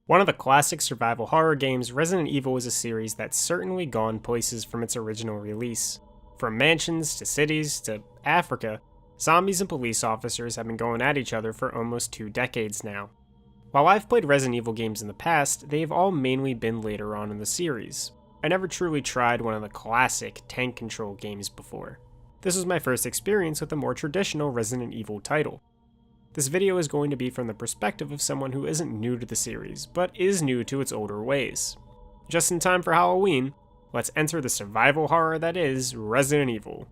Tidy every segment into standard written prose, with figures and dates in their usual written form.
One of the classic survival horror games, Resident Evil is a series that's certainly gone places from its original release. From mansions to cities to Africa, zombies and police officers have been going at each other for almost 2 decades now. While I've played Resident Evil games in the past, they've all mainly been later on in the series. I never truly tried one of the classic tank control games before. This was my first experience with a more traditional Resident Evil title. This video is going to be from the perspective of someone who isn't new to the series, but is new to its older ways. Just in time for Halloween, let's enter the survival horror that is Resident Evil,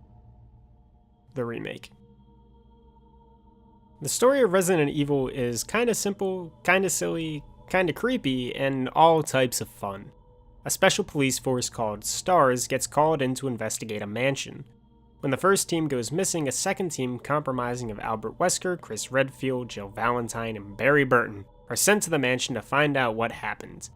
the remake. The story of Resident Evil is kinda simple, kinda silly, kinda creepy, and all types of fun. A special police force called STARS gets called in to investigate a mansion. When the first team goes missing, a second team comprising of Albert Wesker, Chris Redfield, Jill Valentine, and Barry Burton are sent to the mansion to find out what happened.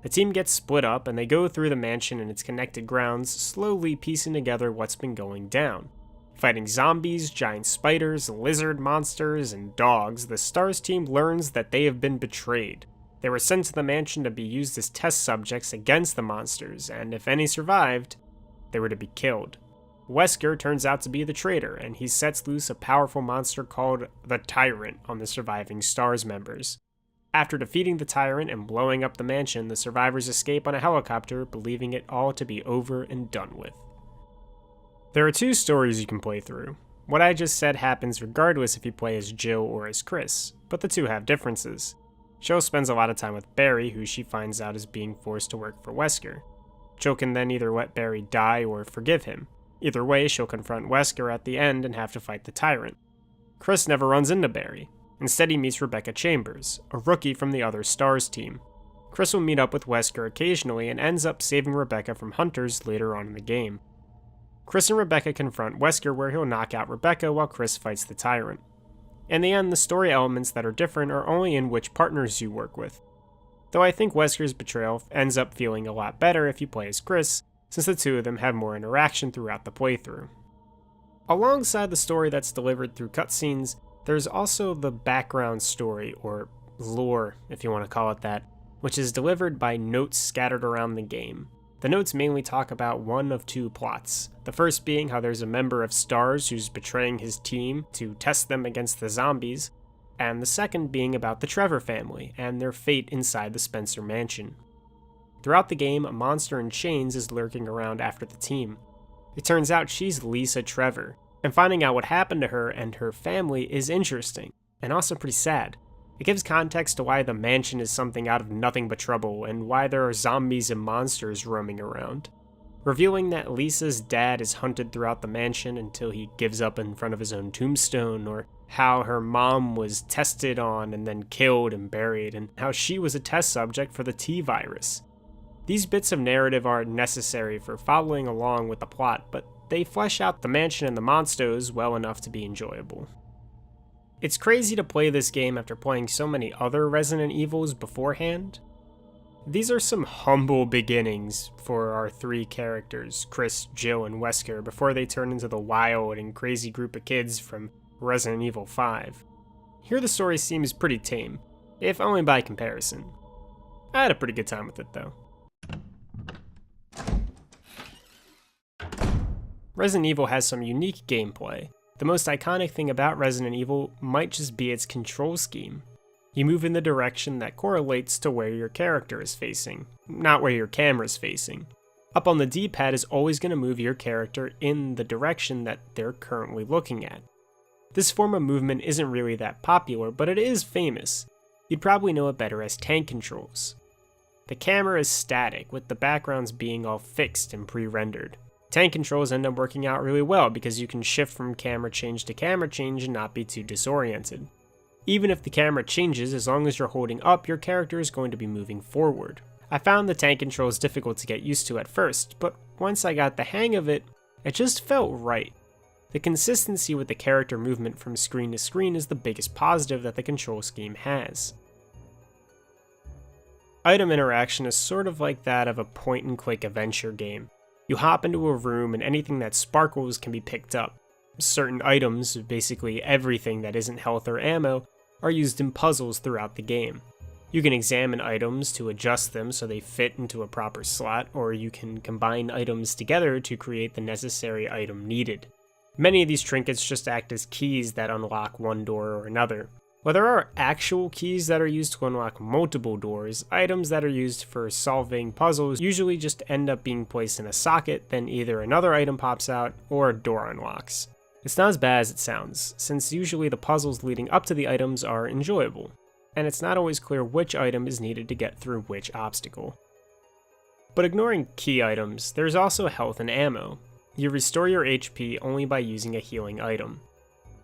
The team gets split up and they go through the mansion and its connected grounds, slowly piecing together what's been going down. Fighting zombies, giant spiders, lizard monsters, and dogs, the STARS team learns that they have been betrayed. They were sent to the mansion to be used as test subjects against the monsters, and if any survived, they were to be killed. Wesker turns out to be the traitor, and he sets loose a powerful monster called the Tyrant on the surviving STARS members. After defeating the Tyrant and blowing up the mansion, the survivors escape on a helicopter, believing it all to be over and done with. There are 2 stories you can play through. What I just said happens regardless if you play as Jill or as Chris, but the 2 have differences. Jill spends a lot of time with Barry, who she finds out is being forced to work for Wesker. Jill can then either let Barry die or forgive him. Either way, she'll confront Wesker at the end and have to fight the Tyrant. Chris never runs into Barry. Instead, he meets Rebecca Chambers, a rookie from the other STARS team. Chris will meet up with Wesker occasionally and ends up saving Rebecca from hunters later on in the game. Chris and Rebecca confront Wesker where he'll knock out Rebecca while Chris fights the Tyrant. In the end, the story elements that are different are only in which partners you work with. Though I think Wesker's betrayal ends up feeling a lot better if you play as Chris, since the 2 of them have more interaction throughout the playthrough. Alongside the story that's delivered through cutscenes, there's also the background story, or lore if you want to call it that, which is delivered by notes scattered around the game. The notes mainly talk about one of 2 plots, the first being how there's a member of STARS who's betraying his team to test them against the zombies, and the second being about the Trevor family and their fate inside the Spencer mansion. Throughout the game, a monster in chains is lurking around after the team. It turns out she's Lisa Trevor, and finding out what happened to her and her family is interesting, and also pretty sad. It gives context to why the mansion is something out of nothing but trouble, and why there are zombies and monsters roaming around. Revealing that Lisa's dad is hunted throughout the mansion until he gives up in front of his own tombstone, or how her mom was tested on and then killed and buried, and how she was a test subject for the T-virus. These bits of narrative are necessary for following along with the plot, but they flesh out the mansion and the monsters well enough to be enjoyable. It's crazy to play this game after playing so many other Resident Evils beforehand. These are some humble beginnings for our 3 characters, Chris, Jill, and Wesker, before they turn into the wild and crazy group of kids from Resident Evil 5. Here the story seems pretty tame, if only by comparison. I had a pretty good time with it though. Resident Evil has some unique gameplay. The most iconic thing about Resident Evil might just be its control scheme. You move in the direction that correlates to where your character is facing, not where your camera's facing. Up on the D-pad is always going to move your character in the direction that they're currently looking at. This form of movement isn't really that popular, but it is famous. You'd probably know it better as tank controls. The camera is static, with the backgrounds being all fixed and pre-rendered. Tank controls end up working out really well because you can shift from camera change to camera change and not be too disoriented. Even if the camera changes, as long as you're holding up, your character is going to be moving forward. I found the tank controls difficult to get used to at first, but once I got the hang of it, it just felt right. The consistency with the character movement from screen to screen is the biggest positive that the control scheme has. Item interaction is sort of like that of a point-and-click adventure game. You hop into a room and anything that sparkles can be picked up. Certain items, basically everything that isn't health or ammo, are used in puzzles throughout the game. You can examine items to adjust them so they fit into a proper slot, or you can combine items together to create the necessary item needed. Many of these trinkets just act as keys that unlock one door or another. While there are actual keys that are used to unlock multiple doors, items that are used for solving puzzles usually just end up being placed in a socket, then either another item pops out or a door unlocks. It's not as bad as it sounds, since usually the puzzles leading up to the items are enjoyable, and it's not always clear which item is needed to get through which obstacle. But ignoring key items, there's also health and ammo. You restore your HP only by using a healing item.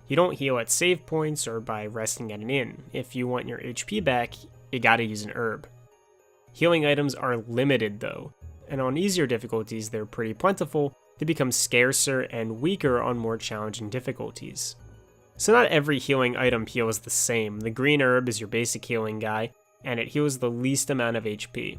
You don't heal at save points or by resting at an inn. If you want your HP back, you gotta use an herb. Healing items are limited though, and on easier difficulties they're pretty plentiful. They become scarcer and weaker on more challenging difficulties. So not every healing item heals the same. The green herb is your basic healing guy, and it heals the least amount of HP.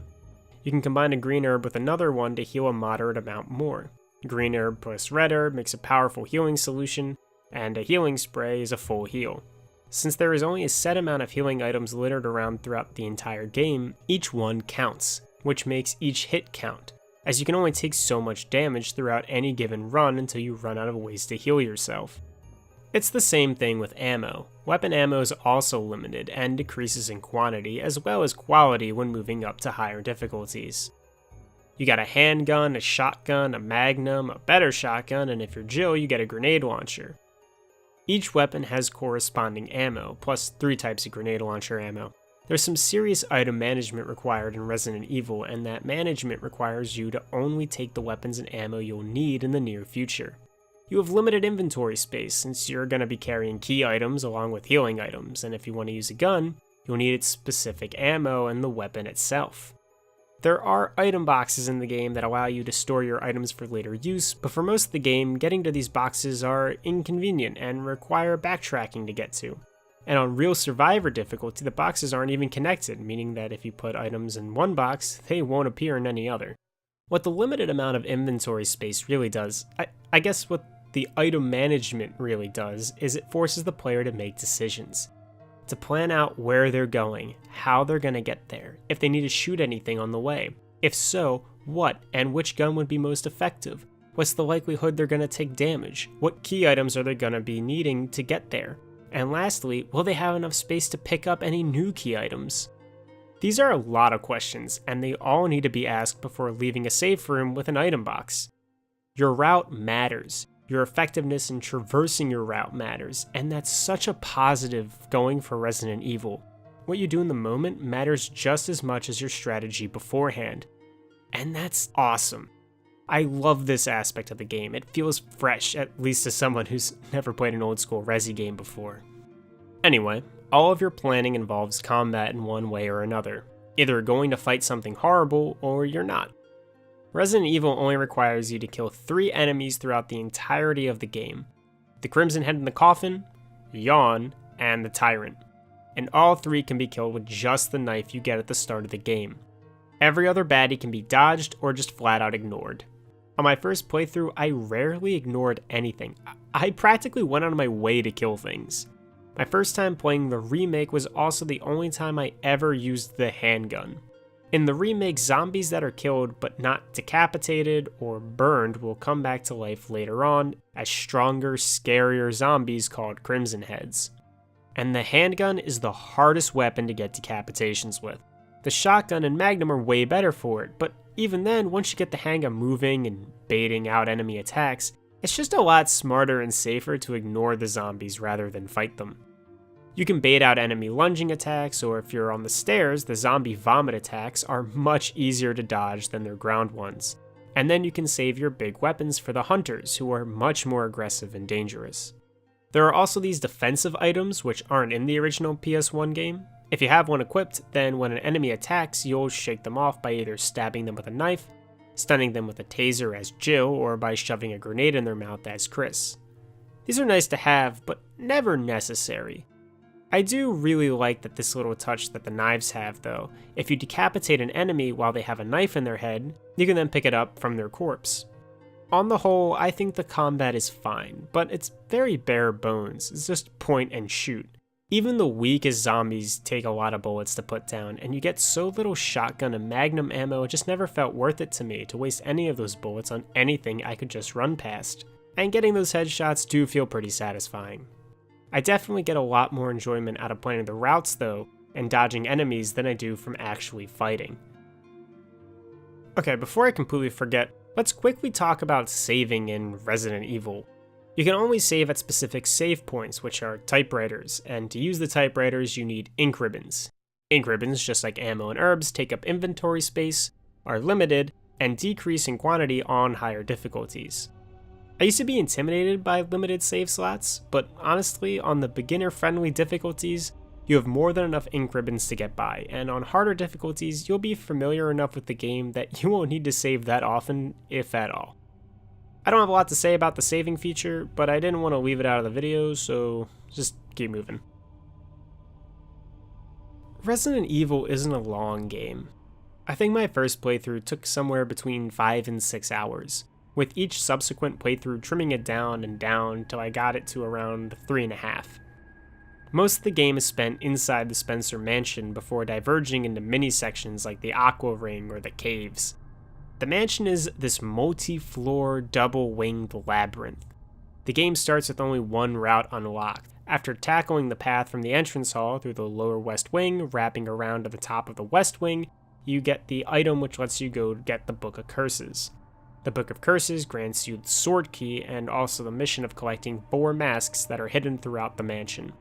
You can combine a green herb with another one to heal a moderate amount more. Green herb plus red herb makes a powerful healing solution, and a healing spray is a full heal. Since there is only a set amount of healing items littered around throughout the entire game, each one counts, which makes each hit count, as you can only take so much damage throughout any given run until you run out of ways to heal yourself. It's the same thing with ammo. Weapon ammo is also limited and decreases in quantity as well as quality when moving up to higher difficulties. You got a handgun, a shotgun, a magnum, a better shotgun, and if you're Jill, you get a grenade launcher. Each weapon has corresponding ammo, plus 3 types of grenade launcher ammo. There's some serious item management required in Resident Evil, and that management requires you to only take the weapons and ammo you'll need in the near future. You have limited inventory space since you're going to be carrying key items along with healing items, and if you want to use a gun, you'll need its specific ammo and the weapon itself. There are item boxes in the game that allow you to store your items for later use, but for most of the game, getting to these boxes are inconvenient and require backtracking to get to. And on real survivor difficulty, the boxes aren't even connected, meaning that if you put items in one box, they won't appear in any other. What the limited amount of inventory space really does, I guess what the item management really does, is it forces the player to make decisions. To plan out where they're going, how they're going to get there, if they need to shoot anything on the way. If so, what and which gun would be most effective? What's the likelihood they're going to take damage? What key items are they going to be needing to get there? And lastly, will they have enough space to pick up any new key items? These are a lot of questions, and they all need to be asked before leaving a safe room with an item box. Your route matters. Your effectiveness in traversing your route matters, and that's such a positive going for Resident Evil. What you do in the moment matters just as much as your strategy beforehand. And that's awesome. I love this aspect of the game. It feels fresh, at least to someone who's never played an old school Resi game before. Anyway, all of your planning involves combat in one way or another. Either you're going to fight something horrible, or you're not. Resident Evil only requires you to kill 3 enemies throughout the entirety of the game. The Crimson Head in the Coffin, Yawn, and the Tyrant. And all 3 can be killed with just the knife you get at the start of the game. Every other baddie can be dodged or just flat out ignored. On my first playthrough, I rarely ignored anything. I practically went out of my way to kill things. My first time playing the remake was also the only time I ever used the handgun. In the remake, zombies that are killed but not decapitated or burned will come back to life later on as stronger, scarier zombies called Crimson Heads. And the handgun is the hardest weapon to get decapitations with. The shotgun and magnum are way better for it, but even then, once you get the hang of moving and baiting out enemy attacks, it's just a lot smarter and safer to ignore the zombies rather than fight them. You can bait out enemy lunging attacks, or if you're on the stairs, the zombie vomit attacks are much easier to dodge than their ground ones. And then you can save your big weapons for the hunters, who are much more aggressive and dangerous. There are also these defensive items which aren't in the original PS1 game. If you have one equipped, then when an enemy attacks, you'll shake them off by either stabbing them with a knife, stunning them with a taser as Jill, or by shoving a grenade in their mouth as Chris. These are nice to have, but never necessary. I do really like that this little touch that the knives have though. If you decapitate an enemy while they have a knife in their head, you can then pick it up from their corpse. On the whole, I think the combat is fine, but it's very bare bones. It's just point and shoot. Even the weakest zombies take a lot of bullets to put down, and you get so little shotgun and magnum ammo, it just never felt worth it to me to waste any of those bullets on anything I could just run past. And getting those headshots do feel pretty satisfying. I definitely get a lot more enjoyment out of planning the routes though, and dodging enemies than I do from actually fighting. Okay, before I completely forget, let's quickly talk about saving in Resident Evil. You can only save at specific save points, which are typewriters, and to use the typewriters you need ink ribbons. Ink ribbons, just like ammo and herbs, take up inventory space, are limited, and decrease in quantity on higher difficulties. I used to be intimidated by limited save slots, but honestly, on the beginner-friendly difficulties, you have more than enough ink ribbons to get by, and on harder difficulties, you'll be familiar enough with the game that you won't need to save that often, if at all. I don't have a lot to say about the saving feature, but I didn't want to leave it out of the video, so just keep moving. Resident Evil isn't a long game. I think my first playthrough took somewhere between 5 and 6 hours, with each subsequent playthrough trimming it down and down till I got it to around 3.5. Most of the game is spent inside the Spencer mansion before diverging into mini-sections like the Aqua Ring or the caves. The mansion is this multi-floor, double-winged labyrinth. The game starts with only one route unlocked. After tackling the path from the entrance hall through the lower west wing, wrapping around to the top of the west wing, you get the item which lets you go get the Book of Curses. The Book of Curses grants you the sword key and also the mission of collecting 4 masks that are hidden throughout the mansion.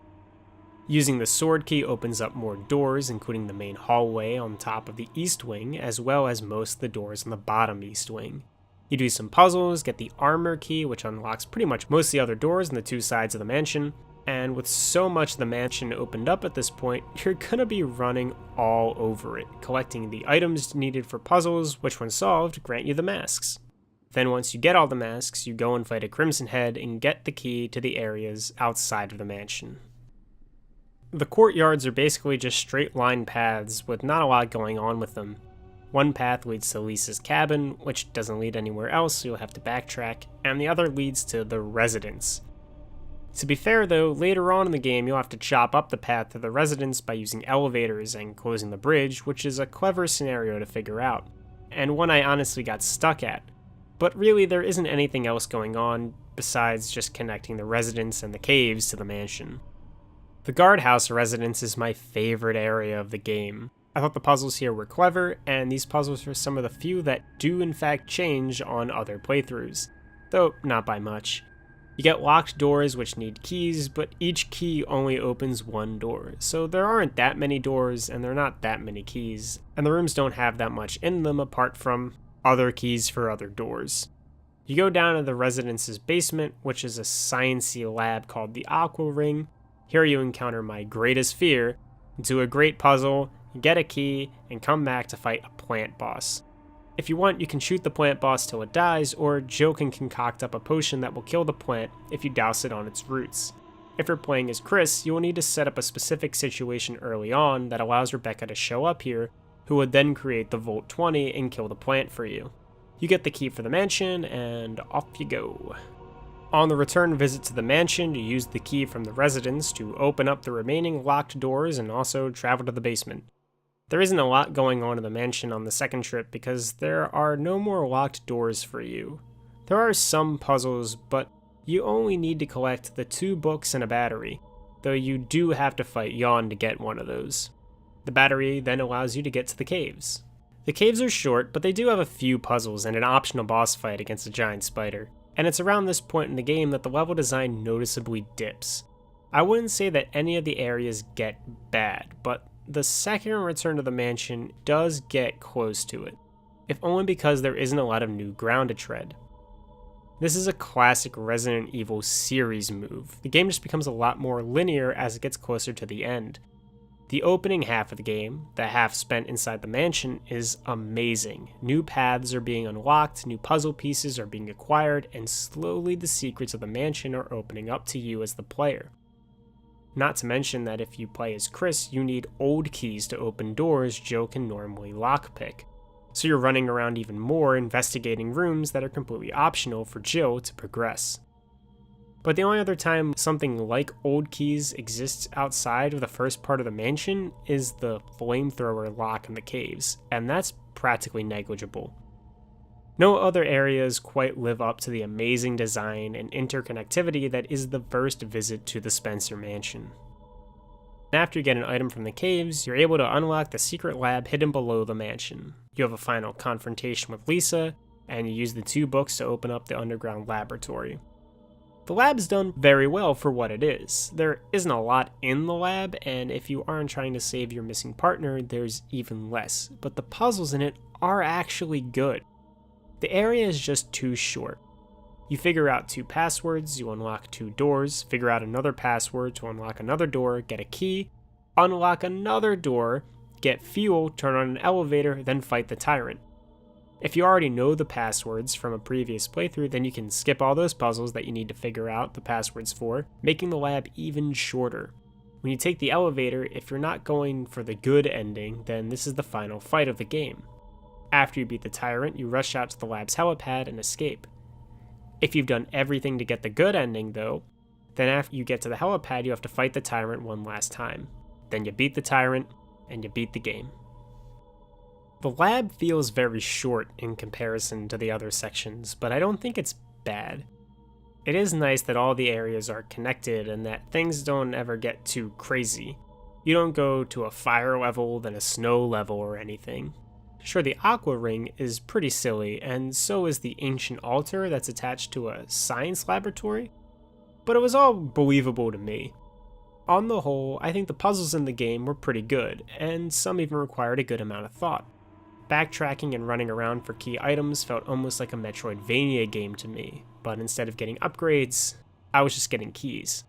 Using the sword key opens up more doors, including the main hallway on top of the east wing, as well as most of the doors on the bottom east wing. You do some puzzles, get the armor key, which unlocks pretty much most of the other doors on the 2 sides of the mansion, and with so much of the mansion opened up at this point, you're gonna be running all over it, collecting the items needed for puzzles, which when solved, grant you the masks. Then once you get all the masks, you go and fight a Crimson Head and get the key to the areas outside of the mansion. The courtyards are basically just straight line paths with not a lot going on with them. One path leads to Lisa's cabin, which doesn't lead anywhere else, so you'll have to backtrack, and the other leads to the residence. To be fair though, later on in the game you'll have to chop up the path to the residence by using elevators and closing the bridge, which is a clever scenario to figure out, and one I honestly got stuck at. But really there isn't anything else going on besides just connecting the residence and the caves to the mansion. The guardhouse residence is my favorite area of the game. I thought the puzzles here were clever, and these puzzles are some of the few that do in fact change on other playthroughs, though not by much. You get locked doors which need keys, but each key only opens one door, so there aren't that many doors and there are not that many keys, and the rooms don't have that much in them apart from other keys for other doors. You go down to the residence's basement, which is a sciencey lab called the Aqua Ring. Here you encounter my greatest fear, do a great puzzle, get a key, and come back to fight a plant boss. If you want, you can shoot the plant boss till it dies, or Jill can concoct up a potion that will kill the plant if you douse it on its roots. If you're playing as Chris, you will need to set up a specific situation early on that allows Rebecca to show up here, who would then create the Volt 20 and kill the plant for you. You get the key for the mansion, and off you go. On the return visit to the mansion, you use the key from the residence to open up the remaining locked doors and also travel to the basement. There isn't a lot going on in the mansion on the second trip because there are no more locked doors for you. There are some puzzles, but you only need to collect the 2 books and a battery, though you do have to fight Yawn to get one of those. The battery then allows you to get to the caves. The caves are short, but they do have a few puzzles and an optional boss fight against a giant spider. And it's around this point in the game that the level design noticeably dips. I wouldn't say that any of the areas get bad, but the second return to the mansion does get close to it, if only because there isn't a lot of new ground to tread. This is a classic Resident Evil series move. The game just becomes a lot more linear as it gets closer to the end. The opening half of the game, the half spent inside the mansion, is amazing. New paths are being unlocked, new puzzle pieces are being acquired, and slowly the secrets of the mansion are opening up to you as the player. Not to mention that if you play as Chris, you need old keys to open doors Jill can normally lockpick. So you're running around even more investigating rooms that are completely optional for Jill to progress. But the only other time something like old keys exists outside of the first part of the mansion is the flamethrower lock in the caves, and that's practically negligible. No other areas quite live up to the amazing design and interconnectivity that is the first visit to the Spencer Mansion. After you get an item from the caves, you're able to unlock the secret lab hidden below the mansion. You have a final confrontation with Lisa, and you use the 2 books to open up the underground laboratory. The lab's done very well for what it is. There isn't a lot in the lab, and if you aren't trying to save your missing partner, there's even less, but the puzzles in it are actually good. The area is just too short. You figure out 2 passwords, you unlock 2 doors, figure out another password to unlock another door, get a key, unlock another door, get fuel, turn on an elevator, then fight the tyrant. If you already know the passwords from a previous playthrough, then you can skip all those puzzles that you need to figure out the passwords for, making the lab even shorter. When you take the elevator, if you're not going for the good ending, then this is the final fight of the game. After you beat the tyrant, you rush out to the lab's helipad and escape. If you've done everything to get the good ending, though, then after you get to the helipad, you have to fight the tyrant one last time. Then you beat the tyrant, and you beat the game. The lab feels very short in comparison to the other sections, but I don't think it's bad. It is nice that all the areas are connected and that things don't ever get too crazy. You don't go to a fire level, then a snow level or anything. Sure, the Aqua Ring is pretty silly, and so is the ancient altar that's attached to a science laboratory, but it was all believable to me. On the whole, I think the puzzles in the game were pretty good, and some even required a good amount of thought. Backtracking and running around for key items felt almost like a Metroidvania game to me, but instead of getting upgrades, I was just getting keys.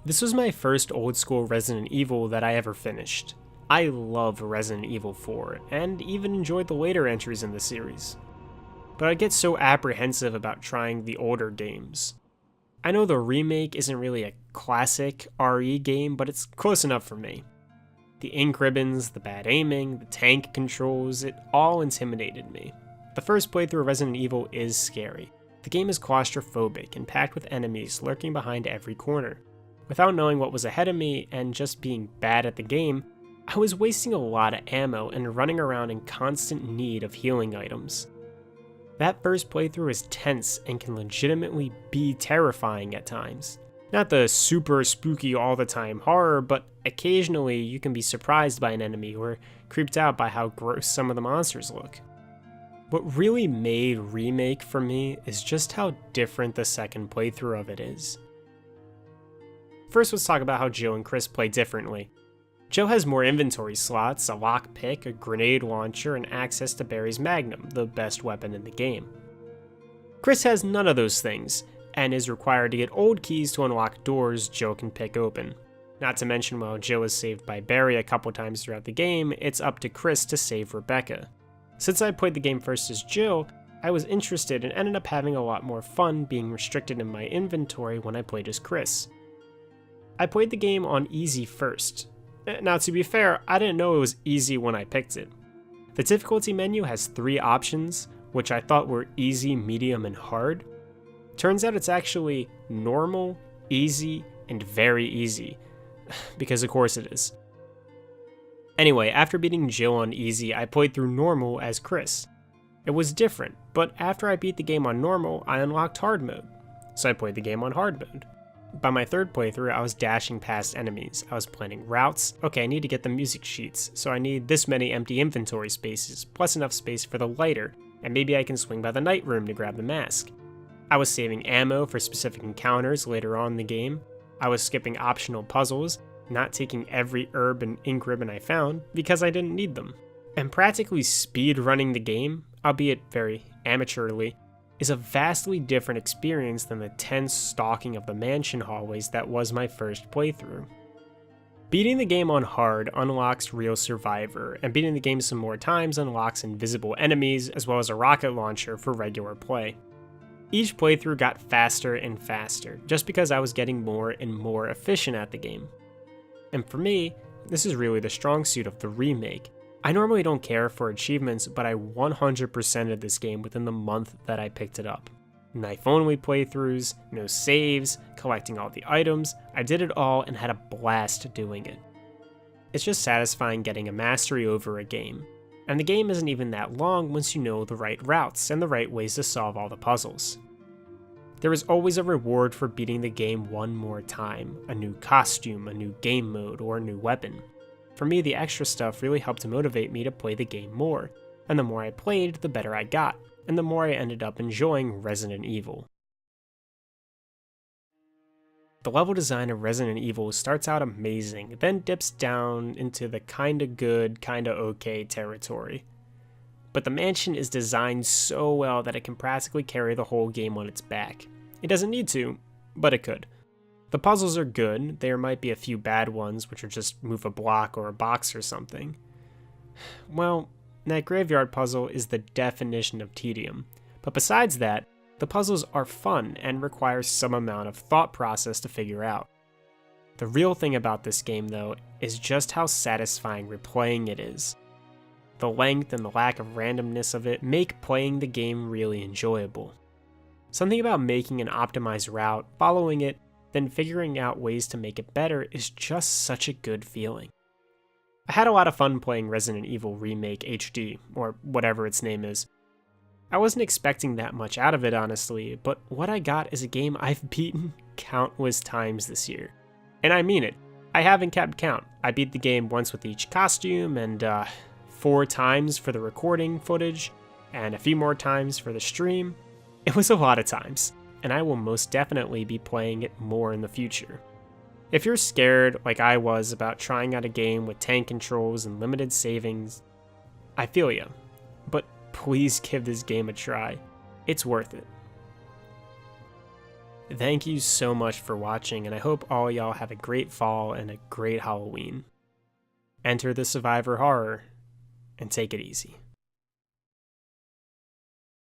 This was my first old-school Resident Evil that I ever finished. I love Resident Evil 4, and even enjoyed the later entries in the series. But I get so apprehensive about trying the older games. I know the remake isn't really a classic RE game, but it's close enough for me. The ink ribbons, the bad aiming, the tank controls, it all intimidated me. The first playthrough of Resident Evil is scary. The game is claustrophobic and packed with enemies lurking behind every corner. Without knowing what was ahead of me and just being bad at the game, I was wasting a lot of ammo and running around in constant need of healing items. That first playthrough is tense and can legitimately be terrifying at times. Not the super spooky all the time horror, but occasionally you can be surprised by an enemy or creeped out by how gross some of the monsters look. What really made Remake for me is just how different the second playthrough of it is. First, let's talk about how Jill and Chris play differently. Jill has more inventory slots, a lockpick, a grenade launcher, and access to Barry's Magnum, the best weapon in the game. Chris has none of those things, and is required to get old keys to unlock doors Jill can pick open. Not to mention, while Jill is saved by Barry a couple times throughout the game, it's up to Chris to save Rebecca. Since I played the game first as Jill, I was interested and ended up having a lot more fun being restricted in my inventory when I played as Chris. I played the game on easy first. Now, to be fair, I didn't know it was easy when I picked it. The difficulty menu has 3 options, which I thought were easy, medium, and hard. Turns out it's actually normal, easy, and very easy, because of course it is. Anyway, after beating Jill on easy, I played through normal as Chris. It was different, but after I beat the game on normal, I unlocked hard mode, so I played the game on hard mode. By my third playthrough, I was dashing past enemies, I was planning routes, okay I need to get the music sheets, so I need this many empty inventory spaces, plus enough space for the lighter, and maybe I can swing by the night room to grab the mask. I was saving ammo for specific encounters later on in the game, I was skipping optional puzzles, not taking every herb and ink ribbon I found, because I didn't need them. And practically speed running the game, albeit very amateurly, is a vastly different experience than the tense stalking of the mansion hallways that was my first playthrough. Beating the game on hard unlocks Real Survivor, and beating the game some more times unlocks invisible enemies as well as a rocket launcher for regular play. Each playthrough got faster and faster, just because I was getting more and more efficient at the game. And for me, this is really the strong suit of the remake. I normally don't care for achievements, but I 100%ed this game within the month that I picked it up. Knife-only playthroughs, no saves, collecting all the items. I did it all and had a blast doing it. It's just satisfying getting a mastery over a game. And the game isn't even that long once you know the right routes and the right ways to solve all the puzzles. There is always a reward for beating the game one more time, a new costume, a new game mode, or a new weapon. For me, the extra stuff really helped to motivate me to play the game more, and the more I played, the better I got, and the more I ended up enjoying Resident Evil. The level design of Resident Evil starts out amazing, then dips down into the kinda good, kinda okay territory. But the mansion is designed so well that it can practically carry the whole game on its back. It doesn't need to, but it could. The puzzles are good, there might be a few bad ones which are just move a block or a box or something. Well, that graveyard puzzle is the definition of tedium, but besides that, the puzzles are fun and require some amount of thought process to figure out. The real thing about this game though is just how satisfying replaying it is. The length and the lack of randomness of it make playing the game really enjoyable. Something about making an optimized route, following it, then figuring out ways to make it better is just such a good feeling. I had a lot of fun playing Resident Evil Remake HD, or whatever its name is. I wasn't expecting that much out of it honestly, but what I got is a game I've beaten countless times this year. And I mean it, I haven't kept count. I beat the game once with each costume, and 4 times for the recording footage, and a few more times for the stream. It was a lot of times, and I will most definitely be playing it more in the future. If you're scared, like I was, about trying out a game with tank controls and limited savings, I feel ya, but please give this game a try. It's worth it. Thank you so much for watching, and I hope all y'all have a great fall and a great Halloween. Enter the Survivor Horror, and take it easy.